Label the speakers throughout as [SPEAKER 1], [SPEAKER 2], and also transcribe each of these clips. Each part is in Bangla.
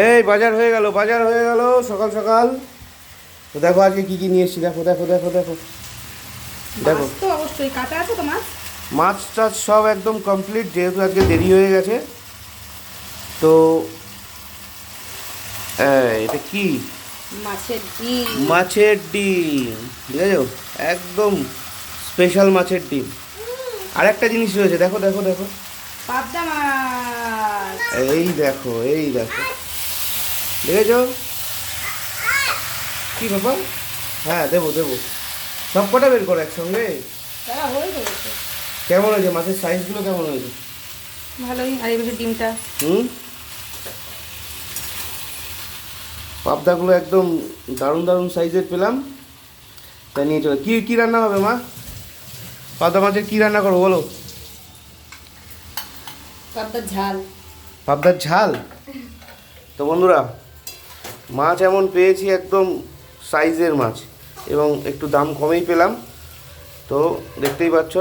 [SPEAKER 1] এই বাজার হয়ে গেল, বাজার হয়ে গেল সকাল সকাল। তো দেখো আজকে কি কি নিয়ে এসেছি, দেখো দেখো দেখো দেখো দেখো।
[SPEAKER 2] মাছ তো অবশ্যই কাটা আছে তো মাছ।
[SPEAKER 1] মাছ টাছ সব একদম কমপ্লিট, যেহেতু আজকে দেরি হয়ে গেছে। তো এটা কি?
[SPEAKER 2] মাছের ডিম।
[SPEAKER 1] মাছের ডিম, ঠিক আছে, একদম স্পেশাল মাছের ডিম। আর একটা জিনিস রয়েছে, দেখো দেখো দেখো,
[SPEAKER 2] পাবদা মাছ।
[SPEAKER 1] এই দেখো এই দেখো, দেখেছো কি বাবা? হ্যাঁ দেবো দেবো, সব কটা বের করো একসঙ্গে।
[SPEAKER 2] তারা হয়ে গেছে।
[SPEAKER 1] কেমন হয়েছে মাছের সাইজগুলো, কেমন হয়েছে?
[SPEAKER 2] ভালোই। আর এই বছর ডিমটা
[SPEAKER 1] হুম, পাবদাগুলো একদম দারুণ দারুণ সাইজের পেলাম, তাই নিয়ে চলো। কী কী রান্না হবে মা? পাবদা মাছের কী রান্না করবো বলো?
[SPEAKER 2] পাবদার ঝাল।
[SPEAKER 1] পাবদার ঝাল। তো বন্ধুরা, মাছ এমন পেয়েছি একদম সাইজের মাছ, এবং একটু দাম কমেই পেলাম। তো দেখতেই পাচ্ছ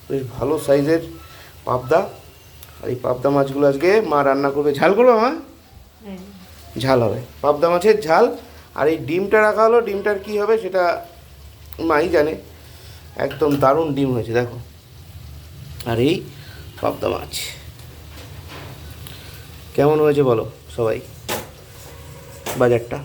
[SPEAKER 1] বেশ ভালো সাইজের পাবদা। আর এই পাবদা মাছগুলো আজকে মা রান্না করবে, ঝাল করবে মা, ঝাল হবে পাবদা মাছের ঝাল। আর এই ডিমটা রাখা হলো, ডিমটার কি হবে সেটা মাই জানে। একদম দারুণ ডিম হয়েছে দেখো। আর এই পাবদা মাছ কেমন হয়েছে বলো সবাই বাজারটা?